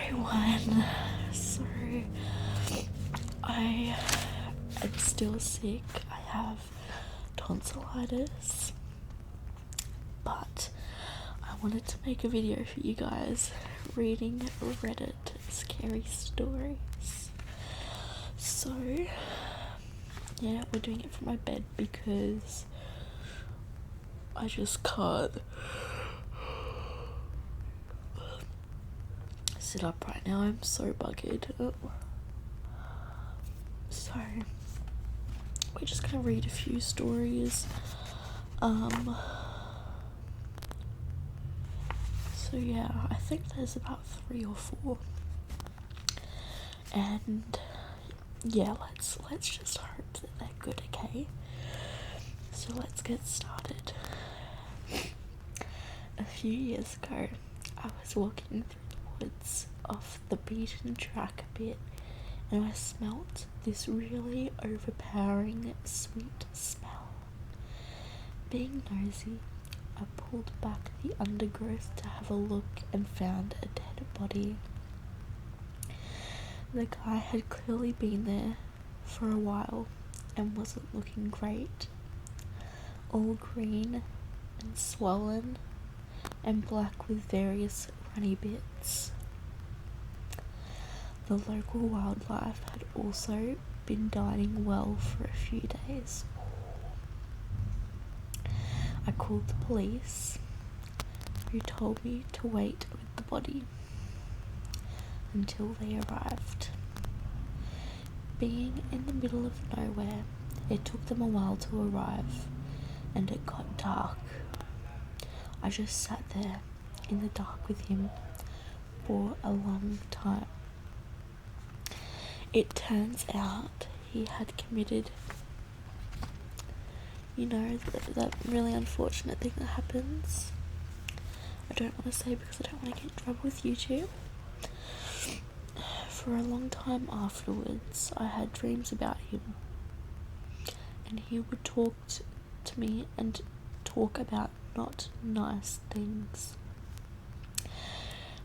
everyone. So, I am still sick. I have tonsillitis, but I wanted to make a video for you guys reading Reddit scary stories. So, yeah, we're doing it from my bed because I just can't sit up right now. I'm so buggered. So we're just gonna read a few stories. So yeah, I think there's about 3 or 4. And yeah, let's just hope that they're good, okay? So let's get started. A few years ago, I was walking through the woods off the beaten track a bit, and I smelt this really overpowering sweet smell. Being nosy, I pulled back the undergrowth to have a look and found a dead body. The guy had clearly been there for a while and wasn't looking great. All green and swollen and black with various runny bits. The local wildlife had also been dying well for a few days. I called the police, who told me to wait with the body until they arrived. Being in the middle of nowhere, it took them a while to arrive, and it got dark. I just sat there in the dark with him for a long time. It turns out he had committed, that really unfortunate thing that happens. I don't want to say because I don't want to get in trouble with YouTube. For a long time afterwards, I had dreams about him, and he would talk to me and talk about not nice things.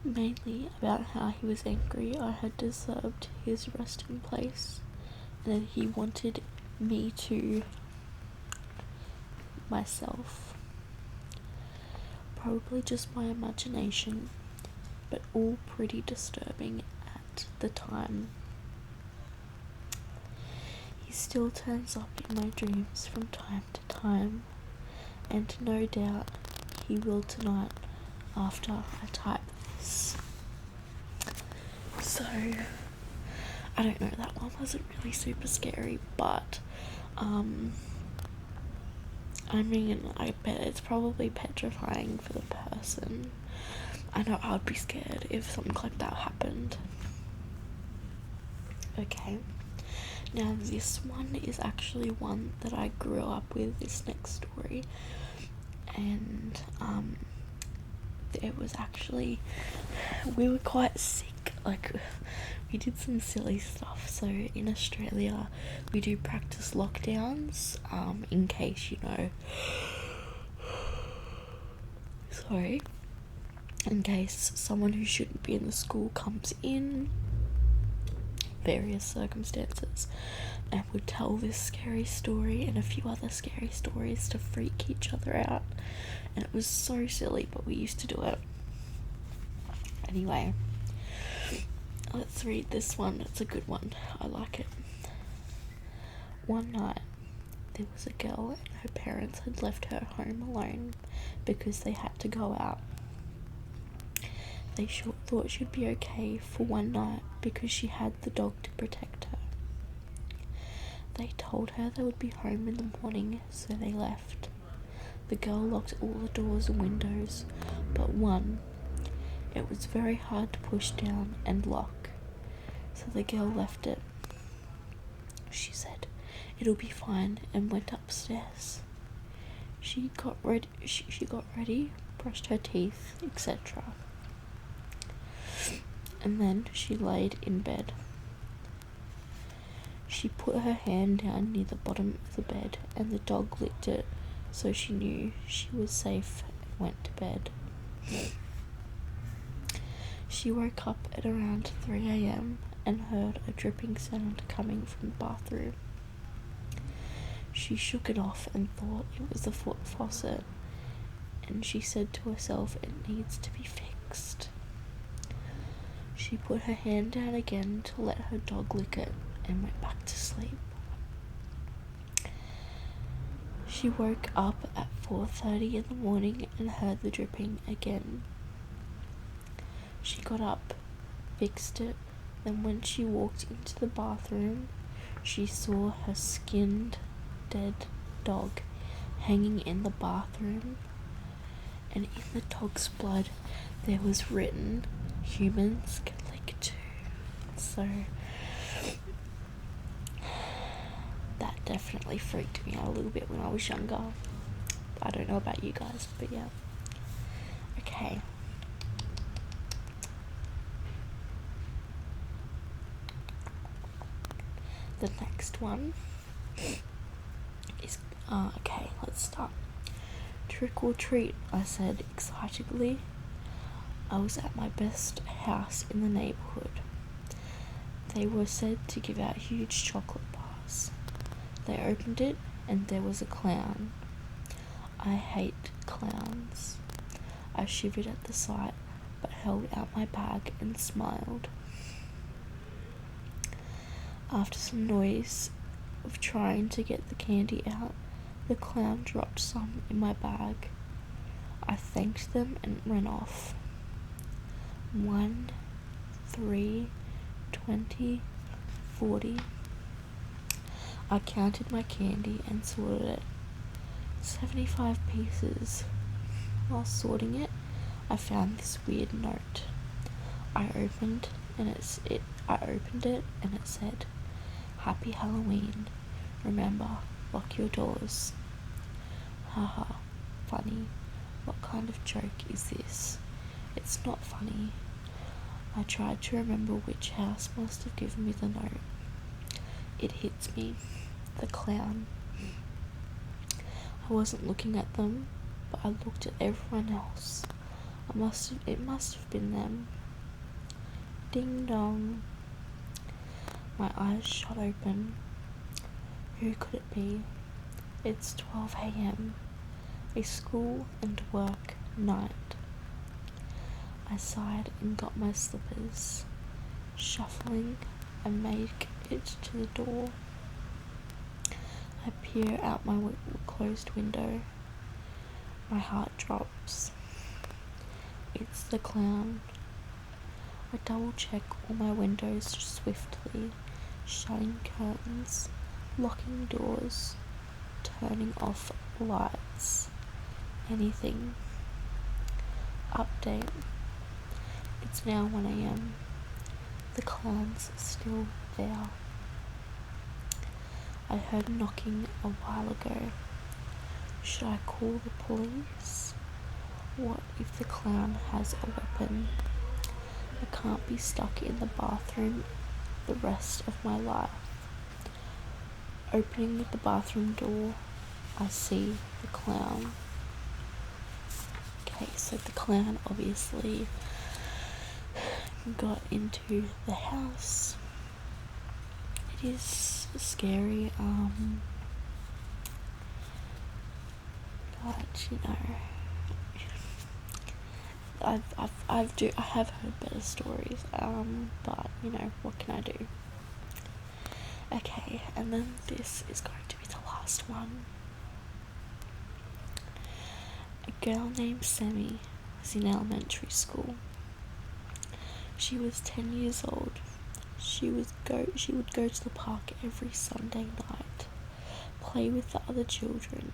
Mainly about how he was angry I had disturbed his resting place, and that he wanted me to myself. Probably just my imagination, but all pretty disturbing at the time. He still turns up in my dreams from time to time, and no doubt he will tonight after I type this. So, I don't know, that one wasn't really super scary, but I mean, I bet it's probably petrifying for the person. I know I would be scared if something like that happened. Okay, now this one is actually one that I grew up with, this next story, and it was actually, we were quite sick, like we did some silly stuff. So in Australia we do practice lockdowns, in case, in case someone who shouldn't be in the school comes in, various circumstances, and would tell this scary story and a few other scary stories to freak each other out. And it was so silly, but we used to do it. Anyway, let's read this one. It's a good one. I like it. One night, there was a girl and her parents had left her home alone because they had to go out. They thought she'd be okay for one night because she had the dog to protect her. They told her they would be home in the morning, so they left. The girl locked all the doors and windows but one. It was very hard to push down and lock, so the girl left it. She said, "It'll be fine," and went upstairs. She got ready, brushed her teeth, etc. And then she laid in bed. She put her hand down near the bottom of the bed, and the dog licked it, so she knew she was safe and went to bed. She woke up at around 3 a.m. and heard a dripping sound coming from the bathroom. She shook it off and thought it was the foot faucet, and she said to herself, it needs to be fixed. She put her hand down again to let her dog lick it and went back to sleep. She woke up at 4:30 in the morning and heard the dripping again. She got up, fixed it, then when she walked into the bathroom, she saw her skinned, dead dog hanging in the bathroom, and in the dog's blood there was written, "Humans can lick too." So that definitely freaked me out a little bit when I was younger. I don't know about you guys, but yeah. Okay. The next one is, okay, let's start. Trick or treat, I said excitedly. I was at my best house in the neighborhood. They were said to give out huge chocolate bars. They opened it and there was a clown. I hate clowns. I shivered at the sight, but held out my bag and smiled. After some noise of trying to get the candy out, the clown dropped some in my bag. I thanked them and ran off. 1, 3, 20, 40. I counted my candy and sorted it. 75 pieces. While sorting it, I found this weird note. I opened it and it said, "Happy Halloween. Remember, lock your doors." Haha, funny. What kind of joke is this? It's not funny. I tried to remember which house must have given me the note. It hits me. The clown. I wasn't looking at them, but I looked at everyone else. It must have been them. Ding dong. My eyes shot open. Who could it be? It's 12 a.m. A school and work night. I sighed and got my slippers. Shuffling, I make it to the door. I peer out my closed window. My heart drops. It's the clown. I double check all my windows swiftly, shutting curtains, locking doors, turning off lights, anything. Update. It's now 1 a.m. The clown's still there. I heard knocking a while ago. Should I call the police? What if the clown has a weapon? I can't be stuck in the bathroom the rest of my life. Opening the bathroom door, I see the clown. Okay, so the clown obviously got into the house. It is scary, but you know, I have heard better stories, but you know, what can I do? Okay, and then this is going to be the last one. A girl named Sammy was in elementary school. She was 10 years old. She would go to the park every Sunday night, play with the other children.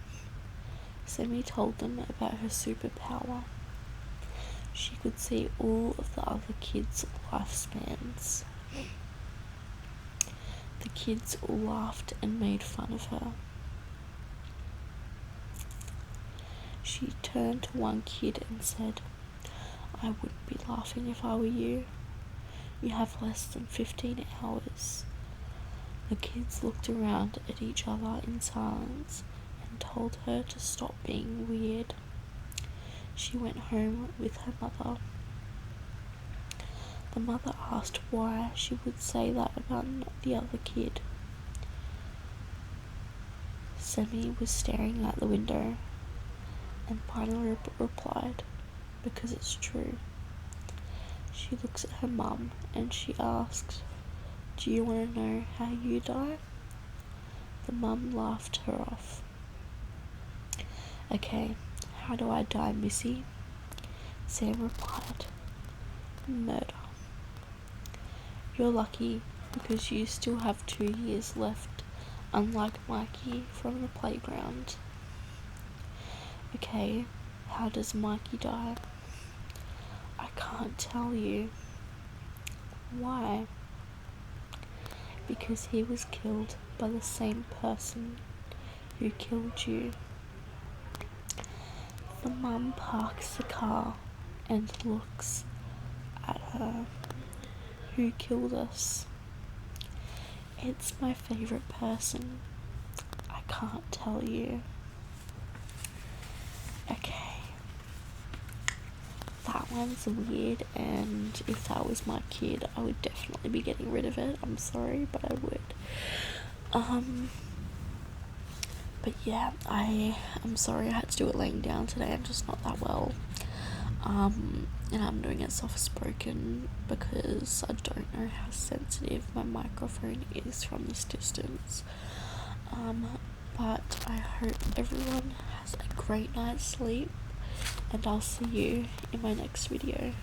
Sammy told them about her superpower. She could see all of the other kids' lifespans. The kids all laughed and made fun of her. She turned to one kid and said, "I wouldn't be laughing if I were you. You have less than 15 hours. The kids looked around at each other in silence and told her to stop being weird. She went home with her mother. The mother asked why she would say that about the other kid. Semi was staring out the window and finally replied, because it's true. She looks at her mum and she asks, "Do you want to know how you die?" The mum laughed her off. "Okay, how do I die, Missy?" Sam replied, "Murder. You're lucky because you still have 2 years left, unlike Mikey from the playground." "Okay, how does Mikey die?" "I can't tell you." "Why?" "Because he was killed by the same person who killed you." The mum parks the car and looks at her. "Who killed us?" "It's my favourite person. I can't tell you." Okay. That one's weird, and if that was my kid, I would definitely be getting rid of it. I'm sorry, but I would. But yeah, I'm sorry I had to do it laying down today. I'm just not that well. And I'm doing it soft spoken because I don't know how sensitive my microphone is from this distance. But I hope everyone has a great night's sleep, and I'll see you in my next video.